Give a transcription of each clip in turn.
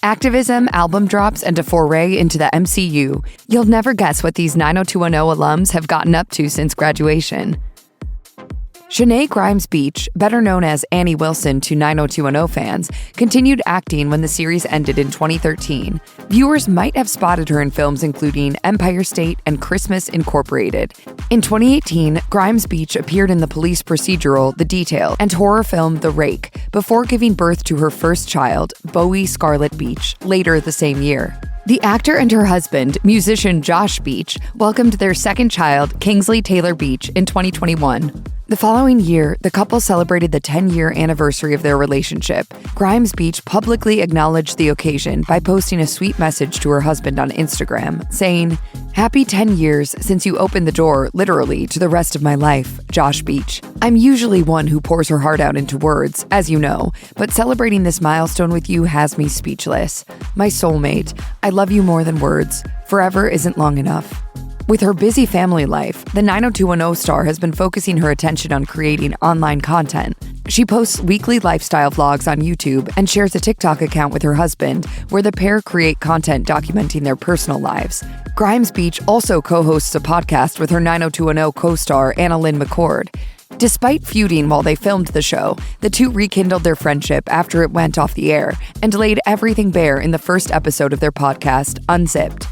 Activism, album drops, and a foray into the MCU. You'll never guess what these 90210 alums have gotten up to since graduation. Shanae Grimes-Beach, better known as Annie Wilson to 90210 fans, continued acting when the series ended in 2013. Viewers might have spotted her in films including Empire State and Christmas Incorporated. In 2018, Grimes-Beach appeared in the police procedural The Detail and horror film The Rake before giving birth to her first child, Bowie Scarlett Beach, later the same year. The actor and her husband, musician Josh Beach, welcomed their second child, Kingsley Taylor Beach, in 2021. The following year, the couple celebrated the 10-year anniversary of their relationship. Grimes-Beach publicly acknowledged the occasion by posting a sweet message to her husband on Instagram, saying, "Happy 10 years since you opened the door, literally, to the rest of my life, Josh Beach. I'm usually one who pours her heart out into words, as you know, but celebrating this milestone with you has me speechless. My soulmate, I love you more than words. Forever isn't long enough." With her busy family life, the 90210 star has been focusing her attention on creating online content. She posts weekly lifestyle vlogs on YouTube and shares a TikTok account with her husband, where the pair create content documenting their personal lives. Grimes-Beach also co-hosts a podcast with her 90210 co-star AnnaLynne McCord. Despite feuding while they filmed the show, the two rekindled their friendship after it went off the air and laid everything bare in the first episode of their podcast, Unzipped.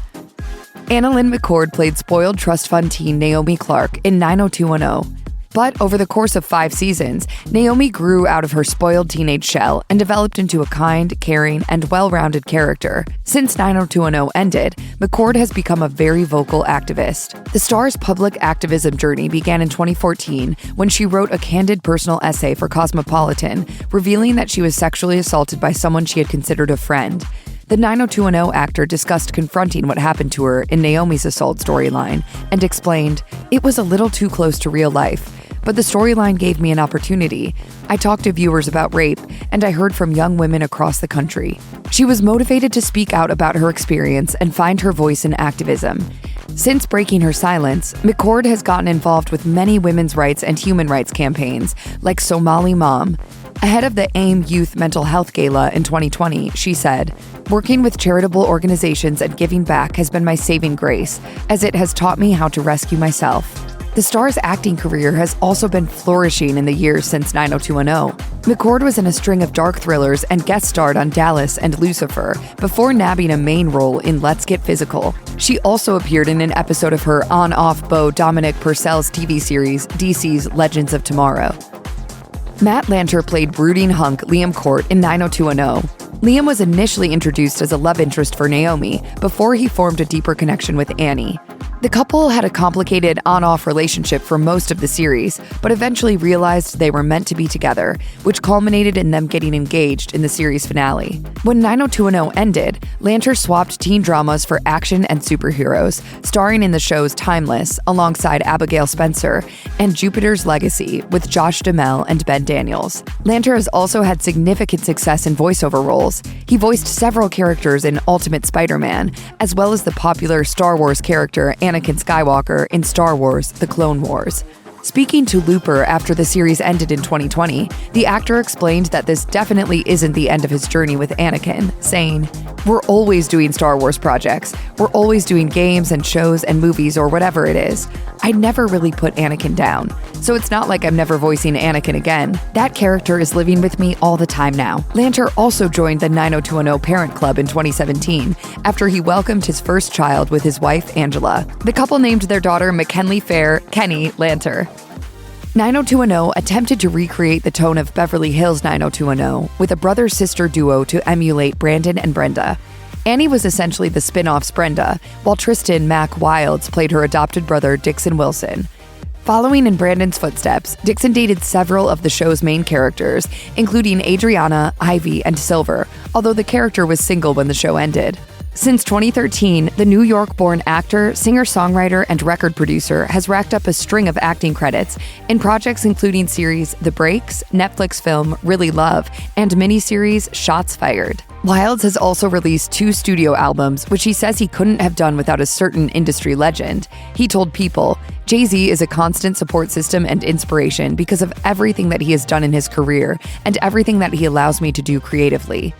AnnaLynne McCord played spoiled trust fund teen Naomi Clark in 90210. But over the course of 5 seasons, Naomi grew out of her spoiled teenage shell and developed into a kind, caring, and well-rounded character. Since 90210 ended, McCord has become a very vocal activist. The star's public activism journey began in 2014 when she wrote a candid personal essay for Cosmopolitan, revealing that she was sexually assaulted by someone she had considered a friend. The 90210 actor discussed confronting what happened to her in Naomi's assault storyline and explained, "It was a little too close to real life, but the storyline gave me an opportunity. I talked to viewers about rape, and I heard from young women across the country." She was motivated to speak out about her experience and find her voice in activism. Since breaking her silence, McCord has gotten involved with many women's rights and human rights campaigns, like Somali Mom. Ahead of the AIM Youth Mental Health Gala in 2020, she said, "Working with charitable organizations and giving back has been my saving grace, as it has taught me how to rescue myself." The star's acting career has also been flourishing in the years since 90210. McCord was in a string of dark thrillers and guest starred on Dallas and Lucifer before nabbing a main role in Let's Get Physical. She also appeared in an episode of her on-off beau Dominic Purcell's TV series, DC's Legends of Tomorrow. Matt Lanter played brooding hunk Liam Court in 90210. Liam was initially introduced as a love interest for Naomi before he formed a deeper connection with Annie. The couple had a complicated on-off relationship for most of the series, but eventually realized they were meant to be together, which culminated in them getting engaged in the series finale. When 90210 ended, Lanter swapped teen dramas for action and superheroes, starring in the shows Timeless alongside Abigail Spencer and Jupiter's Legacy with Josh Duhamel and Ben Daniels. Lanter has also had significant success in voiceover roles. He voiced several characters in Ultimate Spider-Man, as well as the popular Star Wars character Anakin Skywalker in Star Wars: The Clone Wars. Speaking to Looper after the series ended in 2020, the actor explained that this definitely isn't the end of his journey with Anakin, saying, "We're always doing Star Wars projects. We're always doing games and shows and movies or whatever it is. I never really put Anakin down. So it's not like I'm never voicing Anakin again. That character is living with me all the time now." Lanter also joined the 90210 Parent Club in 2017 after he welcomed his first child with his wife, Angela. The couple named their daughter McKinley Fair Kenny Lanter. 90210 attempted to recreate the tone of Beverly Hills 90210 with a brother-sister duo to emulate Brandon and Brenda. Annie was essentially the spin-off's Brenda, while Tristan Mack Wilds played her adopted brother Dixon Wilson. Following in Brandon's footsteps, Dixon dated several of the show's main characters, including Adriana, Ivy, and Silver, although the character was single when the show ended. Since 2013, the New York-born actor, singer-songwriter, and record producer has racked up a string of acting credits in projects including series The Breaks, Netflix film Really Love, and miniseries Shots Fired. Wilds has also released 2 studio albums, which he says he couldn't have done without a certain industry legend. He told People, "Jay-Z is a constant support system and inspiration because of everything that he has done in his career and everything that he allows me to do creatively."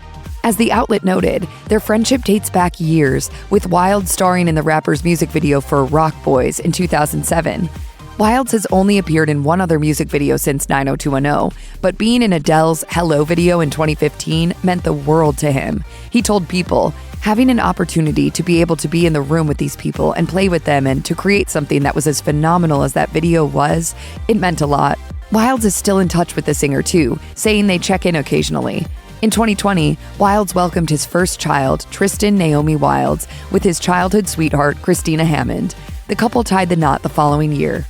As the outlet noted, their friendship dates back years, with Wildes starring in the rapper's music video for Rock Boys in 2007. Wildes has only appeared in one other music video since 90210, but being in Adele's Hello video in 2015 meant the world to him. He told People, "Having an opportunity to be able to be in the room with these people and play with them and to create something that was as phenomenal as that video was, it meant a lot." Wildes is still in touch with the singer too, saying they check in occasionally. In 2020, Wildes welcomed his first child, Tristan Naomi Wildes, with his childhood sweetheart, Christina Hammond. The couple tied the knot the following year.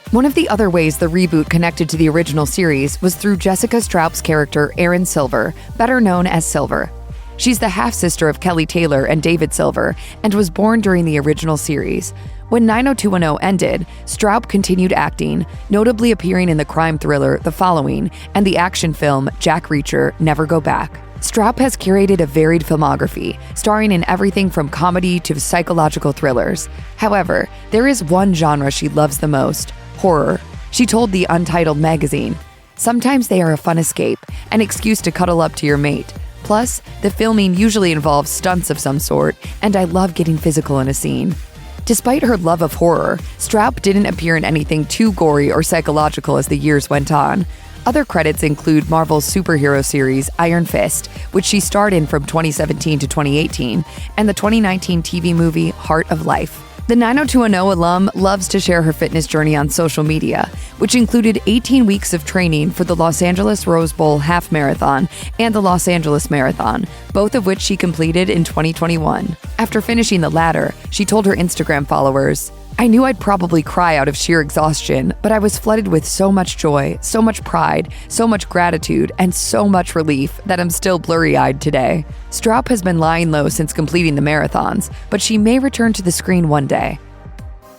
One of the other ways the reboot connected to the original series was through Jessica Straup's character, Erin Silver, better known as Silver. She's the half-sister of Kelly Taylor and David Silver, and was born during the original series. When 90210 ended, Straup continued acting, notably appearing in the crime thriller The Following and the action film Jack Reacher: Never Go Back. Straup has curated a varied filmography, starring in everything from comedy to psychological thrillers. However, there is one genre she loves the most: horror. She told the Untitled magazine, "Sometimes they are a fun escape, an excuse to cuddle up to your mate. Plus, the filming usually involves stunts of some sort, and I love getting physical in a scene." Despite her love of horror, Straup didn't appear in anything too gory or psychological as the years went on. Other credits include Marvel's superhero series Iron Fist, which she starred in from 2017 to 2018, and the 2019 TV movie Heart of Life. The 90210 alum loves to share her fitness journey on social media, which included 18 weeks of training for the Los Angeles Rose Bowl Half Marathon and the Los Angeles Marathon, both of which she completed in 2021. After finishing the latter, she told her Instagram followers, "I knew I'd probably cry out of sheer exhaustion, but I was flooded with so much joy, so much pride, so much gratitude, and so much relief that I'm still blurry-eyed today." Straup has been lying low since completing the marathons, but she may return to the screen one day.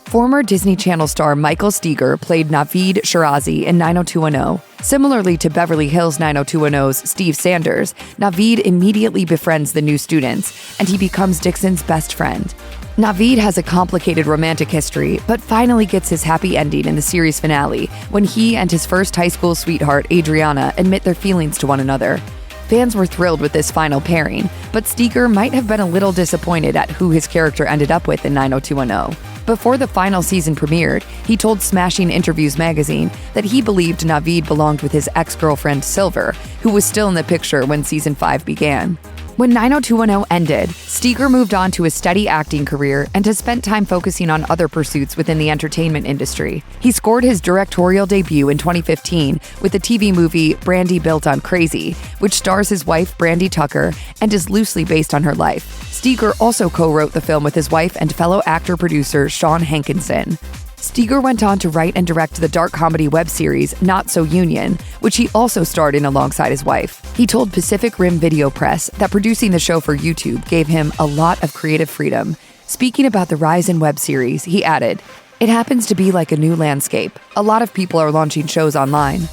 Former Disney Channel star Michael Steger played Naveed Shirazi in 90210. Similarly to Beverly Hills 90210's Steve Sanders, Naveed immediately befriends the new students, and he becomes Dixon's best friend. Naveed has a complicated romantic history, but finally gets his happy ending in the series finale when he and his first high school sweetheart, Adriana, admit their feelings to one another. Fans were thrilled with this final pairing, but Steger might have been a little disappointed at who his character ended up with in 90210. Before the final season premiered, he told Smashing Interviews magazine that he believed Naveed belonged with his ex-girlfriend Silver, who was still in the picture when season 5 began. When 90210 ended, Steger moved on to a steady acting career and has spent time focusing on other pursuits within the entertainment industry. He scored his directorial debut in 2015 with the TV movie Brandy Built on Crazy, which stars his wife Brandy Tucker and is loosely based on her life. Steger also co-wrote the film with his wife and fellow actor-producer Sean Hankinson. Steger went on to write and direct the dark comedy web series Not So Union, which he also starred in alongside his wife. He told Pacific Rim Video Press that producing the show for YouTube gave him a lot of creative freedom. Speaking about the rise in web series, he added, "It happens to be like a new landscape. A lot of people are launching shows online."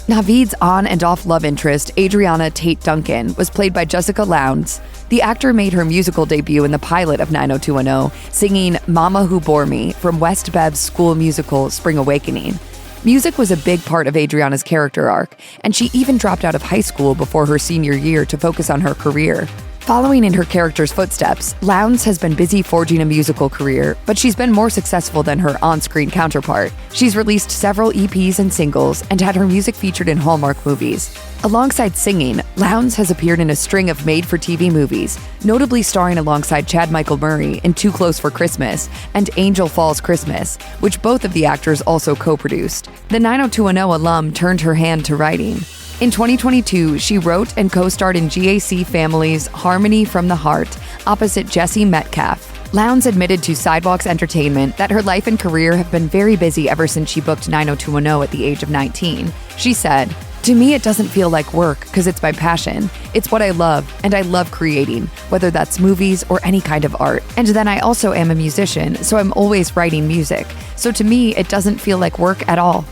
Naveed's on and off love interest, Adriana Tate Duncan, was played by Jessica Lowndes. The actor made her musical debut in the pilot of 90210, singing Mama Who Bore Me from West Bev's school musical Spring Awakening. Music was a big part of Adriana's character arc, and she even dropped out of high school before her senior year to focus on her career. Following in her character's footsteps, Lowndes has been busy forging a musical career, but she's been more successful than her on-screen counterpart. She's released several EPs and singles and had her music featured in Hallmark movies. Alongside singing, Lowndes has appeared in a string of made-for-TV movies, notably starring alongside Chad Michael Murray in Too Close for Christmas and Angel Falls Christmas, which both of the actors also co-produced. The 90210 alum turned her hand to writing. In 2022, she wrote and co-starred in GAC Family's Harmony from the Heart, opposite Jesse Metcalfe. Lowndes admitted to Sidewalks Entertainment that her life and career have been very busy ever since she booked 90210 at the age of 19. She said, "To me, it doesn't feel like work because it's my passion. It's what I love, and I love creating, whether that's movies or any kind of art. And then I also am a musician, so I'm always writing music. So to me, it doesn't feel like work at all."